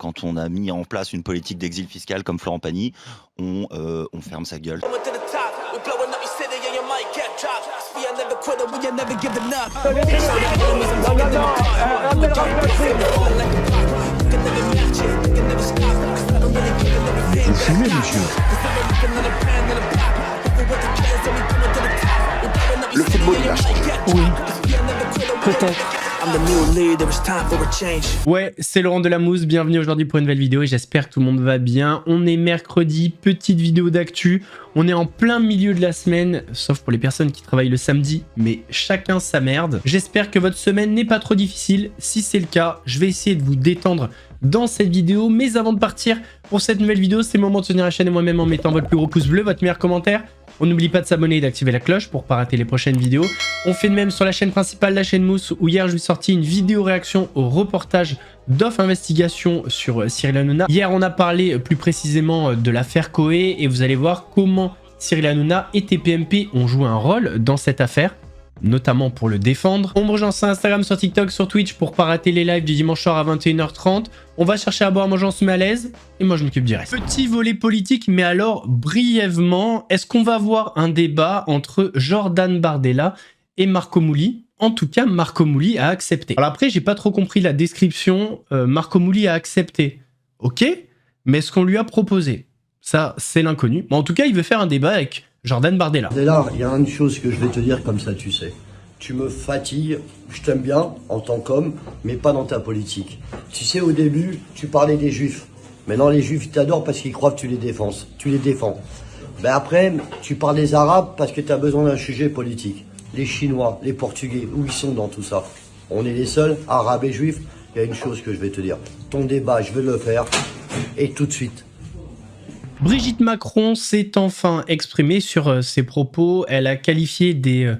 quand on a mis en place une politique d'exil fiscal comme Florent Pagny, on ferme sa gueule. Vous fumez, monsieur? Le football, il a changé. Oui, peut-être. Ouais, c'est Laurent Delamousse, bienvenue aujourd'hui pour une nouvelle vidéo et j'espère que tout le monde va bien. On est mercredi, petite vidéo d'actu, on est en plein milieu de la semaine, sauf pour les personnes qui travaillent le samedi, mais chacun sa merde. J'espère que votre semaine n'est pas trop difficile, si c'est le cas, je vais essayer de vous détendre dans cette vidéo, mais avant de partir pour cette nouvelle vidéo, c'est le moment de soutenir la chaîne et moi-même en mettant votre plus gros pouce bleu, votre meilleur commentaire. On n'oublie pas de s'abonner et d'activer la cloche pour ne pas rater les prochaines vidéos. On fait de même sur la chaîne principale, la chaîne Mousse, où hier je vous ai sorti une vidéo réaction au reportage d'Off Investigation sur Cyril Hanouna. Hier on a parlé plus précisément de l'affaire Koé et vous allez voir comment Cyril Hanouna et TPMP ont joué un rôle dans cette affaire, notamment pour le défendre. On me rejoint sur Instagram, sur TikTok, sur Twitch pour pas rater les lives du dimanche soir à 21h30. On va chercher à boire, manger, on se met à l'aise et moi je m'occupe du reste. Petit volet politique, mais alors brièvement, est-ce qu'on va avoir un débat entre Jordan Bardella et Marco Mouli? En tout cas, Marco Mouli a accepté. Alors après, j'ai pas trop compris la description. Marco Mouli a accepté. Ok, mais est-ce qu'on lui a proposé? Ça, c'est l'inconnu. En tout cas, il veut faire un débat avec Jordan Bardella. Bardella, il y a une chose que je vais te dire comme ça, tu sais. Tu me fatigues, je t'aime bien en tant qu'homme, mais pas dans ta politique. Tu sais, au début, tu parlais des juifs. Maintenant, les juifs, ils t'adorent parce qu'ils croient que tu les défends. Tu les défends. Ben après, tu parles des arabes parce que tu as besoin d'un sujet politique. Les Chinois, les Portugais, où ils sont dans tout ça? On est les seuls, arabes et juifs. Il y a une chose que je vais te dire. Ton débat, je vais le faire, et tout de suite. Brigitte Macron s'est enfin exprimée sur ses propos. Elle a qualifié des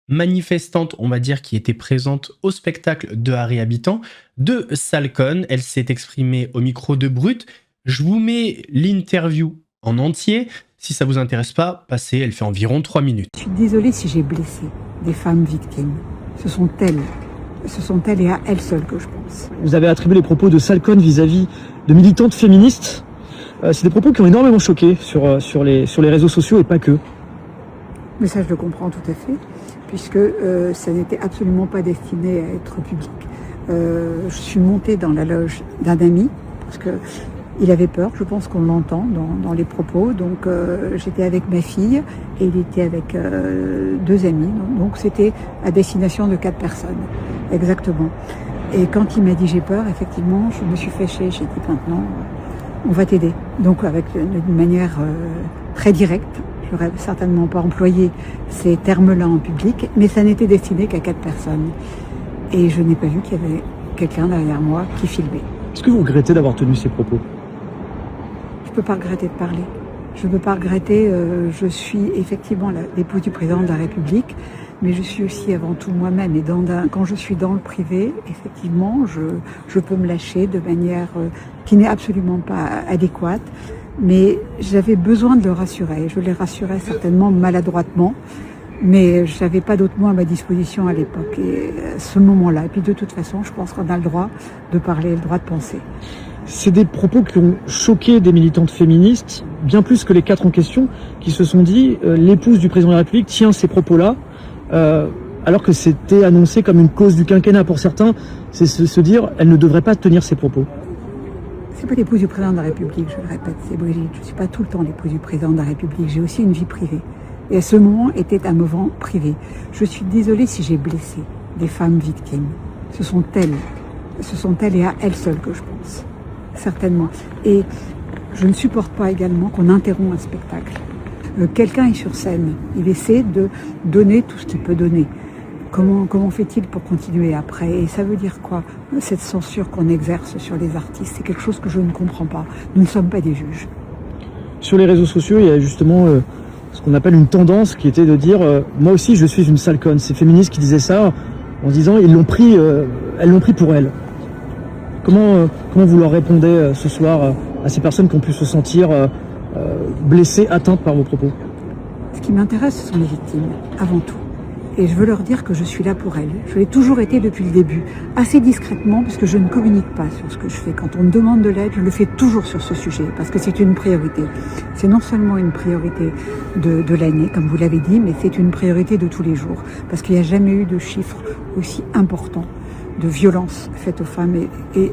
manifestantes, on va dire, qui étaient présentes au spectacle de Harry Habitant, de sales connes. Elle s'est exprimée au micro de Brut. Je vous mets l'interview en entier. Si ça vous intéresse pas, passez, elle fait environ 3 minutes. Je suis désolée si j'ai blessé des femmes victimes. Ce sont elles et à elles seules que je pense. Vous avez attribué les propos de sales connes vis-à-vis de militantes féministes. C'est des propos qui ont énormément choqué sur les réseaux sociaux et pas que. Mais ça, je le comprends tout à fait, puisque ça n'était absolument pas destiné à être public. Je suis montée dans la loge d'un ami, parce que il avait peur, je pense qu'on l'entend dans les propos. Donc j'étais avec ma fille et il était avec 2 amis. Donc c'était à destination de 4 personnes, exactement. Et quand il m'a dit j'ai peur, effectivement, je me suis fâchée. J'ai dit maintenant, on va t'aider. Donc d'une manière très directe. J'aurais certainement pas employé ces termes-là en public, mais ça n'était destiné qu'à 4 personnes. Et je n'ai pas vu qu'il y avait quelqu'un derrière moi qui filmait. Est-ce que vous regrettez d'avoir tenu ces propos? Je ne peux pas regretter de parler. Je ne peux pas regretter, je suis effectivement l'épouse du président de la République, mais je suis aussi avant tout moi-même. Et quand je suis dans le privé, effectivement, je peux me lâcher de manière qui n'est absolument pas adéquate. Mais j'avais besoin de le rassurer. Je l'ai rassuré certainement maladroitement, mais je n'avais pas d'autres mots à ma disposition à l'époque. Et à ce moment-là, et puis de toute façon, je pense qu'on a le droit de parler, le droit de penser. C'est des propos qui ont choqué des militantes féministes, bien plus que les 4 en question, qui se sont dit l'épouse du président de la République tient ces propos-là, alors que c'était annoncé comme une cause du quinquennat pour certains. C'est se dire elle ne devrait pas tenir ces propos. C'est pas l'épouse du président de la République, je le répète, c'est Brigitte. Je suis pas tout le temps l'épouse du président de la République. J'ai aussi une vie privée. Et à ce moment était un moment privé. Je suis désolée si j'ai blessé des femmes victimes. Ce sont elles et à elles seules que je pense. Certainement. Et je ne supporte pas également qu'on interrompt un spectacle. Quelqu'un est sur scène. Il essaie de donner tout ce qu'il peut donner. Comment fait-il pour continuer après? Et ça veut dire quoi, cette censure qu'on exerce sur les artistes? C'est quelque chose que je ne comprends pas. Nous ne sommes pas des juges. Sur les réseaux sociaux, il y a justement ce qu'on appelle une tendance qui était de dire moi aussi je suis une sale conne. C'est féministes qui disaient ça en disant elles l'ont pris pour elles. Comment vous leur répondez ce soir à ces personnes qui ont pu se sentir blessées, atteintes par vos propos? Ce qui m'intéresse, ce sont les victimes, avant tout. Et je veux leur dire que je suis là pour elles. Je l'ai toujours été depuis le début, assez discrètement, parce que je ne communique pas sur ce que je fais. Quand on me demande de l'aide, je le fais toujours sur ce sujet, parce que c'est une priorité. C'est non seulement une priorité de l'année, comme vous l'avez dit, mais c'est une priorité de tous les jours, parce qu'il n'y a jamais eu de chiffre aussi important de violence faite aux femmes et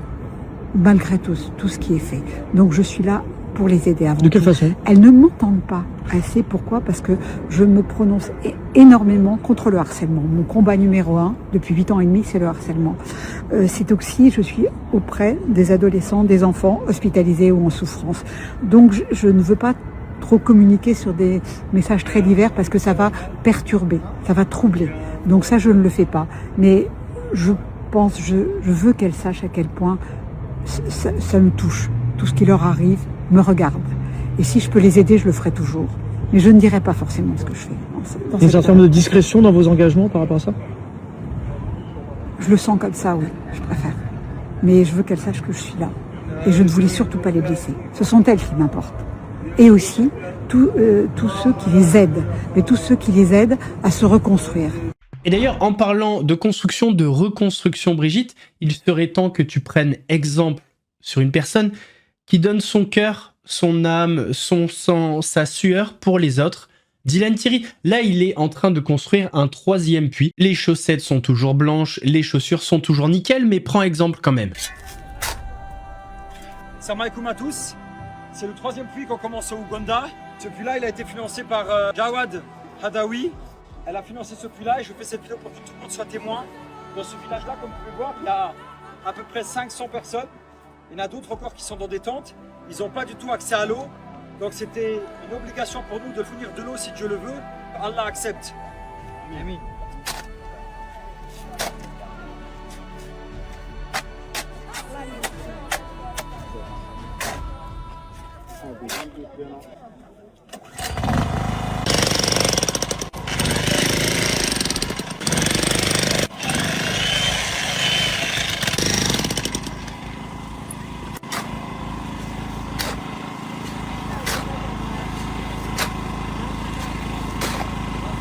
malgré tout ce qui est fait. Donc je suis là pour les aider avant. De quelle façon? Elles ne m'entendent pas assez. Pourquoi? Parce que je me prononce énormément contre le harcèlement. Mon combat numéro 1, depuis 8 ans et demi, c'est le harcèlement. C'est aussi, je suis auprès des adolescents, des enfants hospitalisés ou en souffrance. Donc je ne veux pas trop communiquer sur des messages très divers parce que ça va perturber, ça va troubler. Donc ça, je ne le fais pas. Mais je veux qu'elles sachent à quel point ça me touche. Tout ce qui leur arrive me regarde. Et si je peux les aider, je le ferai toujours. Mais je ne dirai pas forcément ce que je fais. Une certaine forme de discrétion dans vos engagements par rapport à ça? Je le sens comme ça, oui, je préfère. Mais je veux qu'elles sachent que je suis là. Et je ne voulais surtout pas les blesser. Ce sont elles qui m'importent. Et aussi, tous ceux qui les aident. Mais tous ceux qui les aident à se reconstruire. Et d'ailleurs, en parlant de construction, de reconstruction, Brigitte, il serait temps que tu prennes exemple sur une personne qui donne son cœur, son âme, son sang, sa sueur pour les autres. Dylan Thierry, là il est en train de construire un 3e puits. Les chaussettes sont toujours blanches, les chaussures sont toujours nickel, mais prends exemple quand même. Salam alaikum à tous. C'est le 3e puits qu'on commence au Ouganda. Ce puits-là, il a été financé par Jawad Hadawi. Elle a financé ce puits-là et je fais cette vidéo pour que tout le monde soit témoin. Dans ce village-là, comme vous pouvez voir, il y a à peu près 500 personnes. Il y en a d'autres encore qui sont dans des tentes. Ils n'ont pas du tout accès à l'eau. Donc c'était une obligation pour nous de fournir de l'eau si Dieu le veut. Allah accepte. Amin.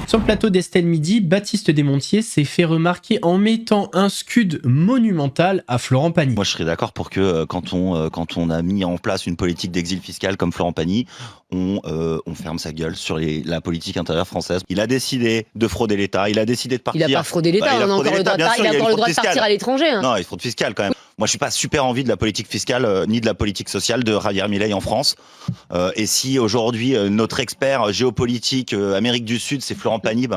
Sur le plateau d'Estelle Midi, Baptiste Desmontiers s'est fait remarquer en mettant un scud monumental à Florent Pagny. Moi, je serais d'accord pour que quand on a mis en place une politique d'exil fiscal comme Florent Pagny, on ferme sa gueule sur la politique intérieure française. Il a décidé de frauder l'État, il a décidé de partir. Il n'a pas fraudé l'État, il a encore le droit de partir à l'étranger. Hein. Non, il y a fraude fiscale quand même. Moi, je suis pas super envie de la politique fiscale ni de la politique sociale de Javier Milei en France. Et si aujourd'hui notre expert géopolitique Amérique du Sud, c'est Florent Pagny,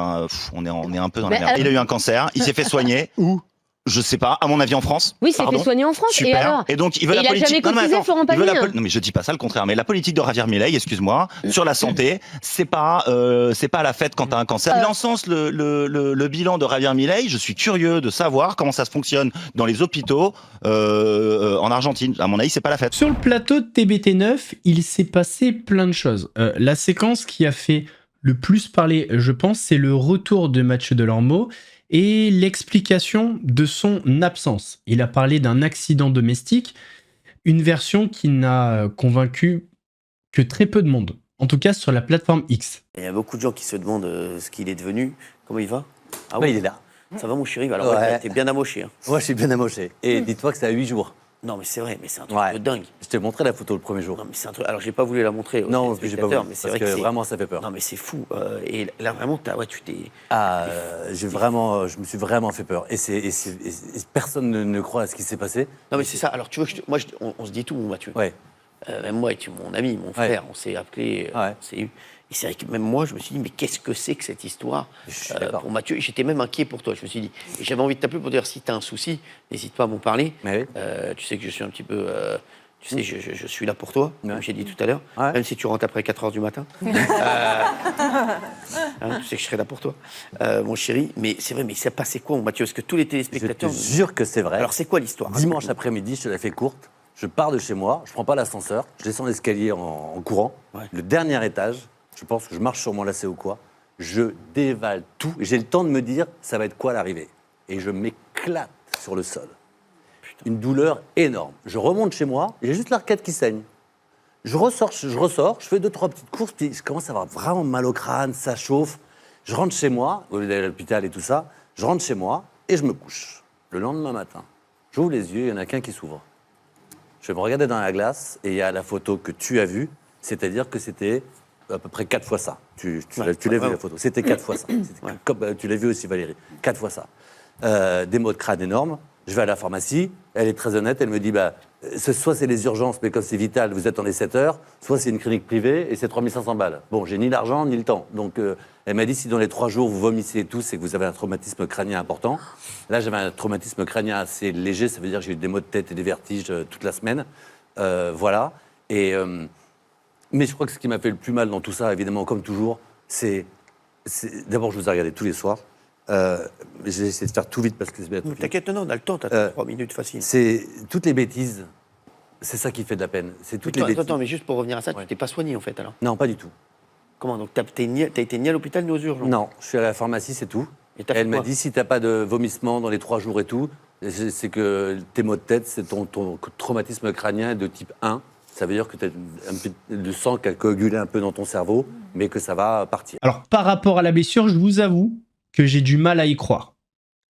on est un peu dans la merde. Il a eu un cancer, il s'est fait soigner. Où? Je sais pas, à mon avis en France. Oui, c'est fait soigner en France. Super. Et alors? Et donc il veut la politique. Il a jamais cotisé, Florent Pagny. Non mais je dis pas ça, le contraire. Mais la politique de Javier Milei, excuse-moi, sur la santé, c'est pas la fête quand t'as un cancer. Il encense le bilan de Javier Milei. Je suis curieux de savoir comment ça se fonctionne dans les hôpitaux en Argentine. À mon avis, c'est pas la fête. Sur le plateau de TBT9, il s'est passé plein de choses. La séquence qui a fait le plus parler, je pense, c'est le retour de Mathieu Delormeau et l'explication de son absence. Il a parlé d'un accident domestique, une version qui n'a convaincu que très peu de monde, en tout cas sur la plateforme X. Il y a beaucoup de gens qui se demandent ce qu'il est devenu. Comment il va? Ah oui, il est là. Ça va mon chéri? Alors ouais. T'es bien amoché. Hein. Moi je suis bien amoché. Et dis-toi que c'est à 8 jours. Non mais c'est vrai, mais c'est un truc de dingue. Je t'ai montré la photo le premier jour. Non mais c'est un truc. Alors j'ai pas voulu la montrer. Non, j'ai pas voulu. Mais c'est parce vrai que vraiment ça fait peur. Non mais c'est fou. Et là vraiment, tu t'es. Ah, je me suis vraiment fait peur. Et personne ne croit à ce qui s'est passé. Non mais c'est ça. Alors tu veux que on se dit tout, Mathieu. Ouais. Même moi, tu es mon ami, mon frère. On s'est appelé. On s'est eu. Et c'est vrai que même moi, je me suis dit, mais qu'est-ce que c'est que cette histoire pour Mathieu? J'étais même inquiet pour toi, je me suis dit. Et j'avais envie de t'appeler pour dire, si tu as un souci, n'hésite pas à m'en parler. Oui. Tu sais que je suis un petit peu... tu sais, je suis là pour toi, comme j'ai dit tout à l'heure. Même si tu rentres après 4h du matin. Tu sais que je serai là pour toi, mon chéri. Mais c'est vrai, mais ça passait quoi, mon Mathieu? Est-ce que tous les téléspectateurs... Je te jure que c'est vrai. Alors, c'est quoi l'histoire? Dimanche après-midi, je te la fais courte. Je pars de chez moi, je prends pas l'ascenseur, je descends l'escalier en courant. Ouais. Le dernier étage... Je pense que je marche sur mon lacet ou quoi. Je dévale tout. Et j'ai le temps de me dire, ça va être quoi l'arrivée? Et je m'éclate sur le sol. Putain. Une douleur énorme. Je remonte chez moi, j'ai juste l'arcade qui saigne. Je ressors, je fais 2-3 petites courses, puis je commence à avoir vraiment mal au crâne, ça chauffe. Je rentre chez moi, au lieu d'aller à l'hôpital et tout ça, je rentre chez moi et je me couche. Le lendemain matin, j'ouvre les yeux, il y en a qu'un qui s'ouvre. Je vais me regarder dans la glace et il y a la photo que tu as vue, c'est-à-dire que c'était à peu près 4 fois ça. Tu l'as vu la photo, c'était 4 fois ça. Comme, tu l'as vu aussi Valérie, 4 fois ça. Des maux de crâne énormes. Je vais à la pharmacie, elle est très honnête, elle me dit soit c'est les urgences, mais comme c'est vital, vous êtes en les 7 heures, soit c'est une clinique privée et c'est 3500 balles. Bon, j'ai ni l'argent ni le temps. Donc elle m'a dit si dans les 3 jours vous vomissez et tout, c'est que vous avez un traumatisme crânien important. Là, j'avais un traumatisme crânien assez léger, ça veut dire que j'ai eu des maux de tête et des vertiges toute la semaine. Voilà. Mais je crois que ce qui m'a fait le plus mal dans tout ça, évidemment, comme toujours, c'est d'abord, je vous ai regardé tous les soirs. J'ai essayé de faire tout vite parce que c'est... T'inquiète, non, on a le temps, t'as 3 minutes facile. C'est toutes les bêtises, c'est ça qui fait de la peine. C'est toutes les bêtises. Attends, mais juste pour revenir à ça, tu t'es pas soigné en fait alors? Non, pas du tout. Comment? Donc t'as été ni à l'hôpital ni aux urgences? Non, je suis à la pharmacie, c'est tout. Et elle m'a dit si t'as pas de vomissement dans les 3 jours et tout, c'est que tes maux de tête, c'est ton traumatisme crânien de type 1. Ça veut dire que tu as un peu de sang qui a coagulé un peu dans ton cerveau, mais que ça va partir. Alors, par rapport à la blessure, je vous avoue que j'ai du mal à y croire.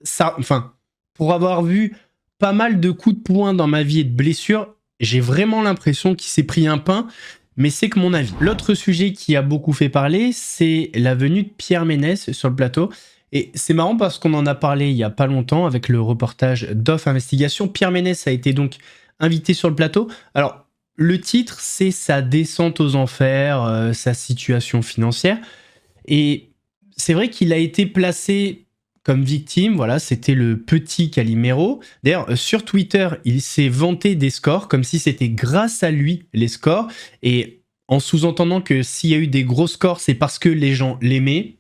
Ça, enfin, pour avoir vu pas mal de coups de poing dans ma vie et de blessures, j'ai vraiment l'impression qu'il s'est pris un pain, mais c'est que mon avis. L'autre sujet qui a beaucoup fait parler, c'est la venue de Pierre Ménès sur le plateau. Et c'est marrant parce qu'on en a parlé il y a pas longtemps avec le reportage d'Off Investigation. Pierre Ménès a été donc invité sur le plateau. Alors, le titre, c'est sa descente aux enfers, sa situation financière. Et c'est vrai qu'il a été placé comme victime, voilà, c'était le petit Calimero. D'ailleurs, sur Twitter, il s'est vanté des scores, comme si c'était grâce à lui, les scores. Et en sous-entendant que s'il y a eu des gros scores, c'est parce que les gens l'aimaient.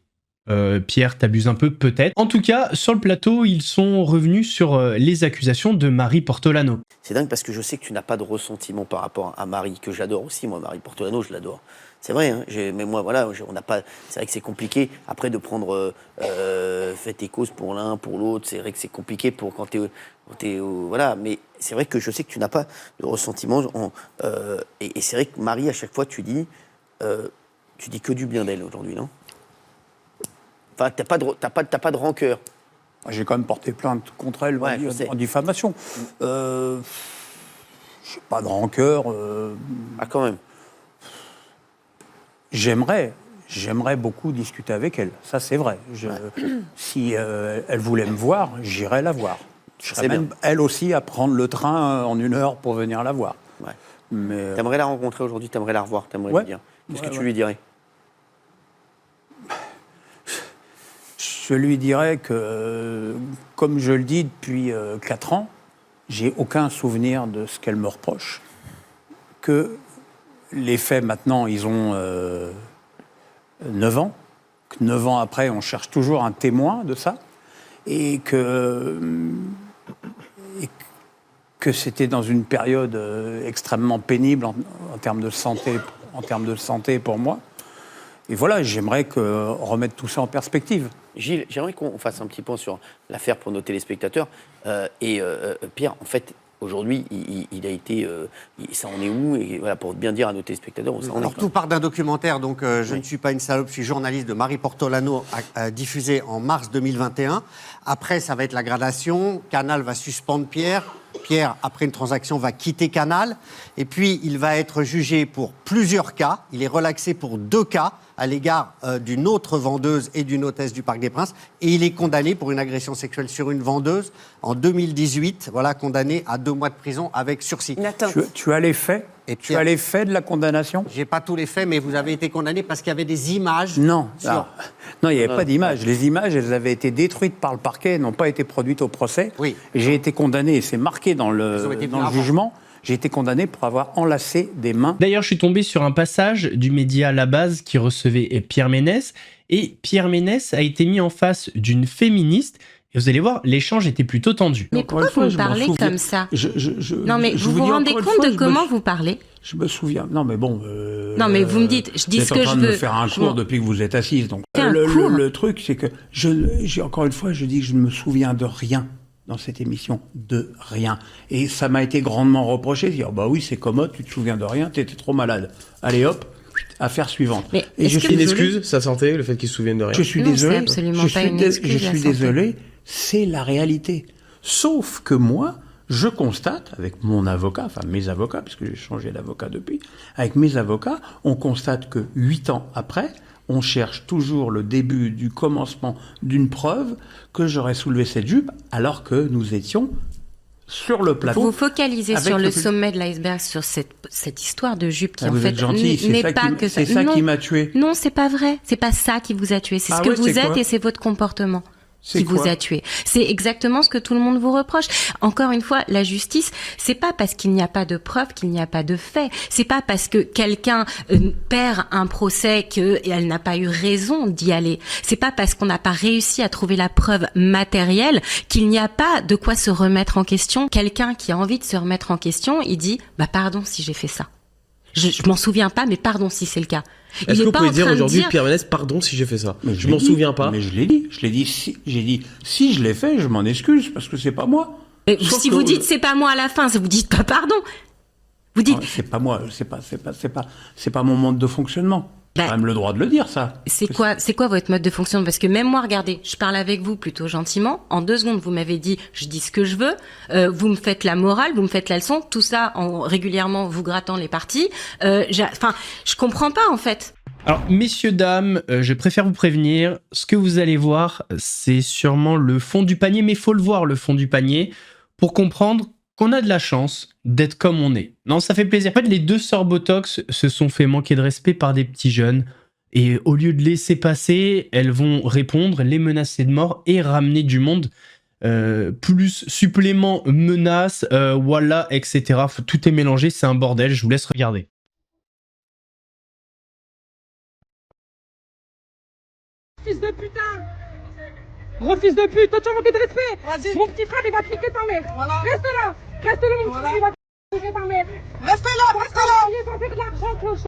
Pierre, t'abuses un peu, peut-être. En tout cas, sur le plateau, ils sont revenus sur les accusations de Marie Portolano. C'est dingue parce que je sais que tu n'as pas de ressentiment par rapport à Marie, que j'adore aussi, moi, Marie Portolano, je l'adore. C'est vrai, hein, mais moi, voilà, on n'a pas. C'est vrai que c'est compliqué après de prendre fait tes causes pour l'un, pour l'autre. C'est vrai que c'est compliqué pour quand t'es voilà. Mais c'est vrai que je sais que tu n'as pas de ressentiment. Et c'est vrai que Marie, à chaque fois, tu dis que du bien d'elle aujourd'hui, non? Enfin, t'as pas de rancœur. J'ai quand même porté plainte contre elle en diffamation. J'ai pas de rancœur. Ah, quand même. J'aimerais beaucoup discuter avec elle. Ça, c'est vrai. Si elle voulait me voir, j'irais la voir. Je serais même, elle aussi, à prendre le train en 1 heure pour venir la voir. Ouais. Mais t'aimerais la rencontrer aujourd'hui, t'aimerais la revoir, t'aimerais lui dire. Qu'est-ce que tu lui dirais? Je lui dirais que, comme je le dis depuis 4 ans, j'ai aucun souvenir de ce qu'elle me reproche. Que les faits, maintenant, ils ont 9 ans. Que 9 ans après, on cherche toujours un témoin de ça. Et que c'était dans une période extrêmement pénible en termes de santé pour moi. Et voilà, j'aimerais remettre tout ça en perspective. Gilles, j'aimerais qu'on fasse un petit point sur l'affaire pour nos téléspectateurs. Pierre, en fait, aujourd'hui, il a été... ça en est où? Et voilà, pour bien dire à nos téléspectateurs... Alors, tout part d'un documentaire, donc Je ne suis pas une salope, je suis journaliste de Marie Portolano, diffusé en mars 2021. Après, ça va être la gradation. Canal va suspendre Pierre. Pierre, après une transaction, va quitter Canal. Et puis, il va être jugé pour plusieurs cas. Il est relaxé pour 2 cas à l'égard d'une autre vendeuse et d'une hôtesse du Parc des Princes. Et il est condamné pour une agression sexuelle sur une vendeuse en 2018. Voilà, condamné à 2 mois de prison avec sursis. Tu as les faits? Et tu as les faits de la condamnation? J'ai pas tous les faits, mais vous avez été condamné parce qu'il y avait des images. Non, non, il n'y avait pas d'images. Les images, elles avaient été détruites par le parquet, n'ont pas été produites au procès. Oui. J'ai été condamné, et c'est marqué dans le jugement. J'ai été condamné pour avoir enlacé des mains. D'ailleurs, je suis tombé sur un passage du média La Base qui recevait Pierre Ménès. Et Pierre Ménès a été mis en face d'une féministe. Et vous allez voir, l'échange était plutôt tendu. Mais pourquoi vous parlez comme ça? Non, mais vous vous rendez compte de comment vous parlez? Je me souviens. Non, mais bon... non, mais vous me dites, je dis ce que je veux. Vous êtes en train de me faire un cours depuis que vous êtes assise. Donc, le truc, c'est que, encore une fois, je dis que je ne me souviens de rien dans cette émission, de rien. Et ça m'a été grandement reproché, de dire, bah oui, c'est commode, tu te souviens de rien, t'étais trop malade. Allez hop, affaire suivante. Mais et je suis une excuse, sa santé, le fait qu'il se souvienne de rien. Je suis non, désolé. C'est absolument pas une excuse. Je suis désolé. C'est la réalité. Sauf que moi, je constate, avec mon avocat, enfin mes avocats, puisque j'ai changé d'avocat depuis, avec mes avocats, on constate que 8 ans après, on cherche toujours le début du commencement d'une preuve que j'aurais soulevé cette jupe, alors que nous étions sur le plateau. Vous focalisez sur le sommet de l'iceberg, sur cette histoire de jupe qui en fait n'est pas que ça. C'est ça qui m'a tué. Non, c'est pas vrai. C'est pas ça qui vous a tué. C'est ce que vous êtes et c'est votre comportement qui vous a tué. C'est exactement ce que tout le monde vous reproche. Encore une fois, la justice, c'est pas parce qu'il n'y a pas de preuves qu'il n'y a pas de faits. C'est pas parce que quelqu'un perd un procès qu'elle n'a pas eu raison d'y aller. C'est pas parce qu'on n'a pas réussi à trouver la preuve matérielle qu'il n'y a pas de quoi se remettre en question. Quelqu'un qui a envie de se remettre en question, il dit « pardon si j'ai fait ça ». Je m'en souviens pas, mais pardon si c'est le cas. Est-ce que vous pouvez dire aujourd'hui, Pierre Ménès, pardon si j'ai fait ça? Je m'en souviens pas. Mais je l'ai dit. J'ai dit, si je l'ai fait, je m'en excuse, parce que c'est pas moi. Mais si vous dites c'est pas moi à la fin, vous dites pas pardon. Vous dites. C'est pas moi, c'est pas mon mode de fonctionnement. J'ai quand même le droit de le dire, ça. C'est quoi votre mode de fonctionnement? Parce que même moi, regardez, je parle avec vous plutôt gentiment. En 2 secondes, vous m'avez dit, je dis ce que je veux. Vous me faites la morale, vous me faites la leçon. Tout ça en régulièrement vous grattant les parties. Je comprends pas, en fait. Alors, messieurs, dames, je préfère vous prévenir. Ce que vous allez voir, c'est sûrement le fond du panier. Mais il faut le voir, le fond du panier, pour comprendre qu'on a de la chance d'être comme on est. Non, ça fait plaisir. En fait, les 2 sœurs Botox se sont fait manquer de respect par des petits jeunes. Et au lieu de laisser passer, elles vont répondre, les menacer de mort et ramener du monde. Plus supplément, menaces, voilà, etc. Tout est mélangé, c'est un bordel. Je vous laisse regarder. Fils de putain! Gros fils de pute, toi tu as manqué de respect! Mon petit frère il va te piquer ta mère! Voilà. Reste là! Reste là mon petit frère, il va te piquer ta mère! Reste là! Reste là! Il va faire de l'argent, clochard!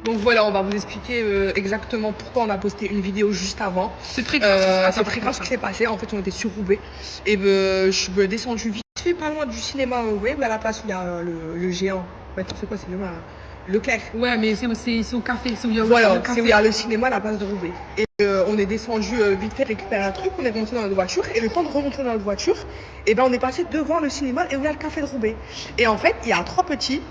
Donc voilà, on va vous expliquer exactement pourquoi on a posté une vidéo juste avant. C'est très grave. C'est très grave ce qui s'est passé. En fait, on était sur Roubaix et je suis descendu vite fait pas loin du cinéma à la place où il y a le géant. Ouais, c'est quoi, c'est Leclerc. Ouais, mais c'est au café. Voilà, c'est où il y a le cinéma à la place de Roubaix. Et on est descendu vite fait récupérer un truc, on est remonté dans notre voiture. Et le temps de remonter dans notre voiture, on est passé devant le cinéma et où il y a le café de Roubaix. Et en fait, il y a 3 petits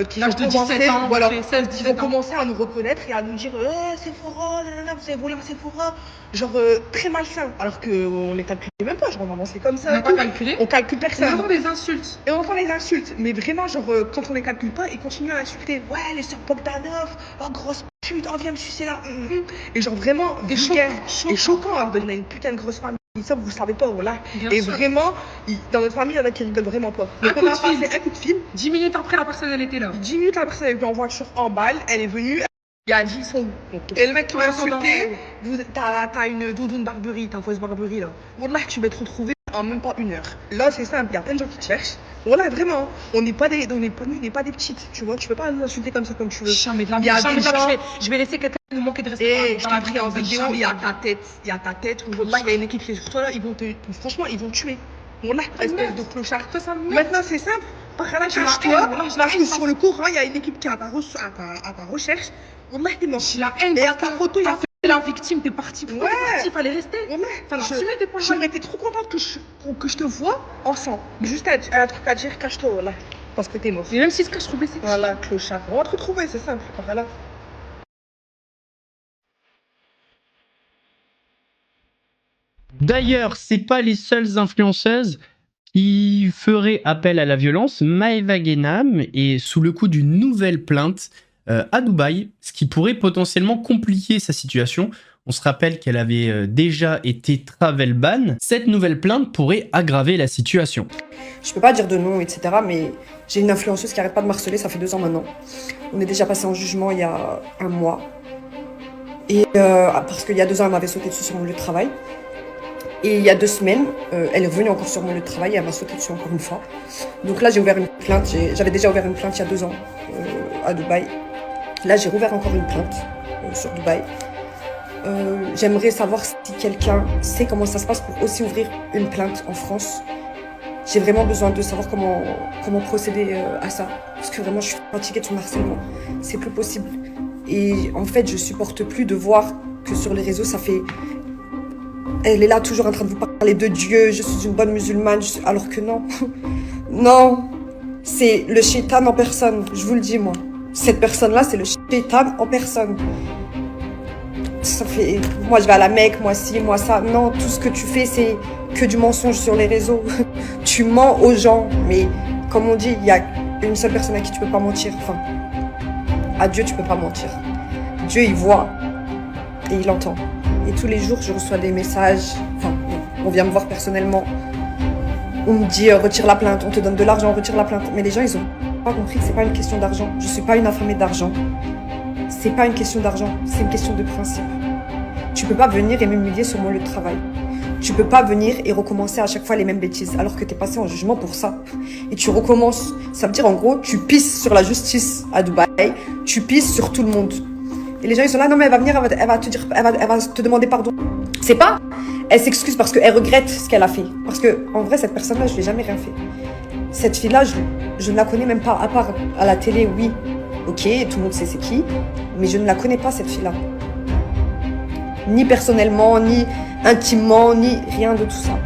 qui vont commencer à nous reconnaître et à nous dire Sephora, vous avez volé un Sephora, genre très malsain, alors qu'on les calculait même pas, genre on avançait comme ça. On n'a pas calculé. On calcule personne. On entend des insultes. Et on entend les insultes, mais vraiment genre quand on les calcule pas, ils continuent à insulter. Ouais, les sœurs Bogdanov, oh grosse pute, oh viens me sucer là. Et genre vraiment choquant, alors on a une putain de grosse famille. Ça, vous savez pas, voilà. Et vraiment, dans notre famille, il y en a qui rigolent vraiment pas. Donc, on a passé un coup de fil. 10 minutes après, la personne, elle était là. 10 minutes, la personne, elle est venue en voiture en balle. Elle est venue. Il a dit, ils sont où? Et le mec qui m'a insulté, t'as une doudoune Barberie, t'as une fausse Barberie là. Wallah, tu vas te retrouver en même pas 1 heure. Là, c'est simple, il y a plein de gens qui te cherchent. Voilà, vraiment, on n'est pas des petites, tu vois. Tu peux pas nous insulter comme ça, comme tu veux. Je vais laisser quelqu'un nous manquer de respect. Et je t'ai pris en vidéo, il y a ta tête. Wallah, il y a une équipe qui est sur toi là, franchement, ils vont tuer. Wallah, espèce de clochard. Maintenant, c'est simple. Par là, cache-toi, j'arrive sur le courant, il y a une équipe qui est à ta recherche. Wallah, t'es mort. Et à ta photo, il y a la victime, t'es parti. Ouais, il fallait rester. J'aurais été trop contente que je te vois ensemble. Juste un truc à dire, cache-toi, voilà. Parce que t'es mort. Et même si ce cache trouvé, c'est voilà, clochard. On va te retrouver, c'est simple. Voilà. D'ailleurs, c'est pas les seules influenceuses qui feraient appel à la violence. Maeva Genam est sous le coup d'une nouvelle plainte à Dubaï, ce qui pourrait potentiellement compliquer sa situation. On se rappelle qu'elle avait déjà été travel ban. Cette nouvelle plainte pourrait aggraver la situation. Je peux pas dire de nom, etc. Mais j'ai une influenceuse qui arrête pas de m'harceler, ça fait 2 ans maintenant. On est déjà passé en jugement il y a 1 mois. Et parce qu'il y a 2 ans, elle m'avait sauté dessus sur mon lieu de travail. Et il y a 2 semaines, elle est revenue encore sur mon lieu de travail et elle m'a sauté dessus encore une fois. Donc là, j'ai ouvert une plainte. J'avais déjà ouvert une plainte il y a 2 ans à Dubaï. Là, j'ai rouvert encore une plainte sur Dubaï. J'aimerais savoir si quelqu'un sait comment ça se passe pour aussi ouvrir une plainte en France. J'ai vraiment besoin de savoir comment procéder à ça. Parce que vraiment, je suis fatiguée de son harcèlement. C'est plus possible. Et en fait, je supporte plus de voir que sur les réseaux, ça fait... Elle est là toujours en train de vous parler de Dieu, je suis une bonne musulmane, alors que non. Non, c'est le shaitan en personne, je vous le dis moi. Cette personne-là, c'est le shaitan en personne. Ça fait... Moi, je vais à la Mecque, moi ci, moi ça. Non, tout ce que tu fais, c'est que du mensonge sur les réseaux. Tu mens aux gens, mais comme on dit, il y a une seule personne à qui tu peux pas mentir. Enfin, à Dieu, tu peux pas mentir. Dieu, il voit et il entend. Et tous les jours, je reçois des messages. Enfin, on vient me voir personnellement. On me dit retire la plainte, on te donne de l'argent, retire la plainte. Mais les gens, ils ont pas compris que c'est pas une question d'argent. Je suis pas une affamée d'argent. C'est pas une question d'argent, c'est une question de principe. Tu peux pas venir et m'humilier sur mon lieu de travail. Tu peux pas venir et recommencer à chaque fois les mêmes bêtises alors que t'es passé en jugement pour ça. Et tu recommences. Ça veut dire en gros, tu pisses sur la justice à Dubaï, tu pisses sur tout le monde. Et les gens ils sont là, non mais elle va venir, elle va te dire, elle va te demander pardon. C'est pas, elle s'excuse parce qu'elle regrette ce qu'elle a fait. Parce que en vrai cette personne-là, je lui ai jamais rien fait. Cette fille-là, je ne la connais même pas, à part à la télé, oui. Ok, tout le monde sait c'est qui, mais je ne la connais pas cette fille-là. Ni personnellement, ni intimement, ni rien de tout ça.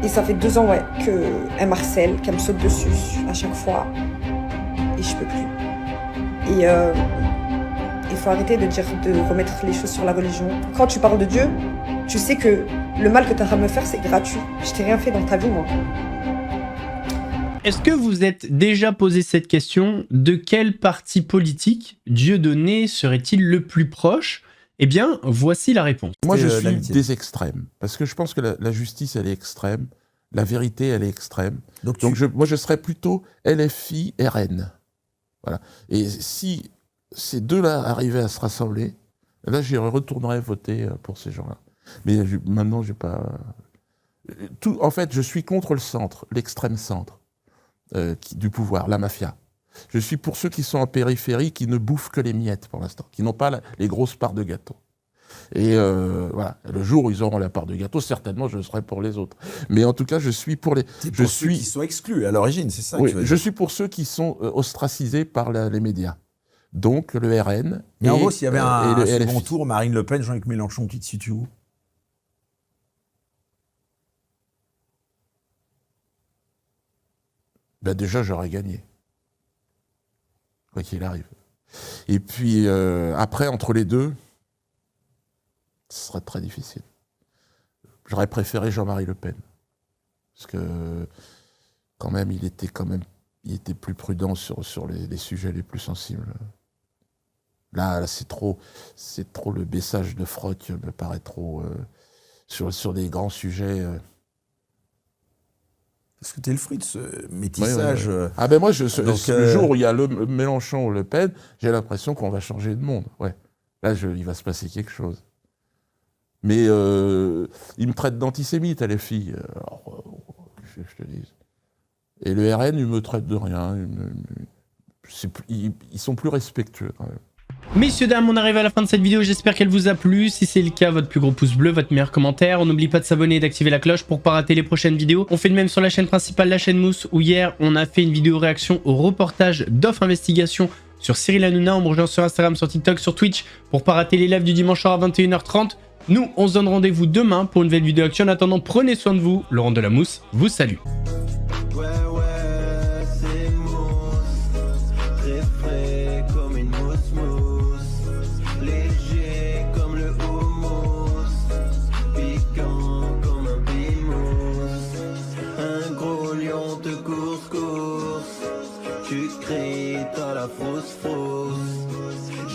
Et ça fait 2 ans, ouais, qu'elle m'harcèle, qu'elle me saute dessus à chaque fois. Et je peux plus. Et il faut arrêter de remettre les choses sur la religion. Quand tu parles de Dieu, tu sais que le mal que tu as à me faire, c'est gratuit. Je t'ai rien fait dans ta vie, moi. Est-ce que vous êtes déjà posé cette question? De quel parti politique Dieudonné serait-il le plus proche? Eh bien, voici la réponse. Moi, je suis des extrêmes. Parce que je pense que la justice, elle est extrême. La vérité, elle est extrême. Donc moi, je serais plutôt LFI, RN. Voilà. Et si ces deux-là arrivaient à se rassembler, là, j'y retournerais voter pour ces gens-là. Mais maintenant, j'ai pas... En fait, je suis contre le centre, l'extrême centre du pouvoir, la mafia. Je suis pour ceux qui sont en périphérie, qui ne bouffent que les miettes pour l'instant, qui n'ont pas les grosses parts de gâteau. Et voilà, le jour où ils auront la part de gâteau, certainement je serai pour les autres. Mais en tout cas, je suis pour les... ceux qui sont exclus à l'origine, c'est ça Oui, que tu veux dire. je suis pour ceux qui sont ostracisés par les médias. Donc le RN. Mais en gros, s'il y avait un second LFI. tour, Marine Le Pen, Jean-Luc Mélenchon, tu te situes où? Ben déjà, j'aurais gagné. Quoi qu'il arrive. Et puis, après, entre les deux, ce serait très difficile. J'aurais préféré Jean-Marie Le Pen. Parce que, quand même, il était plus prudent sur les sujets les plus sensibles. Là c'est trop le baissage de froc me paraît trop... sur des grands sujets... Parce que tu es le fruit de ce métissage. Ouais. Ah ben moi, le jour où il y a le Mélenchon ou Le Pen, j'ai l'impression qu'on va changer de monde. Ouais. Là, il va se passer quelque chose. Mais ils me traitent d'antisémite, les filles. Alors, je te dis. Et le RN, ils me traitent de rien. Ils sont plus respectueux quand même. Messieurs, dames, on arrive à la fin de cette vidéo, j'espère qu'elle vous a plu. Si c'est le cas, votre plus gros pouce bleu, votre meilleur commentaire. On n'oublie pas de s'abonner et d'activer la cloche pour ne pas rater les prochaines vidéos. On fait le même sur la chaîne principale, la chaîne Mousse, où hier, on a fait une vidéo réaction au reportage d'Off Investigation sur Cyril Hanouna. On me rejoint sur Instagram, sur TikTok, sur Twitch pour ne pas rater les lives du dimanche soir à 21h30. Nous, on se donne rendez-vous demain pour une nouvelle vidéo action. En attendant, prenez soin de vous. Laurent de la Mousse vous salue.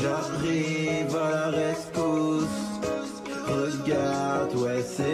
J'arrive à la rescousse. Regarde, ouais, c'est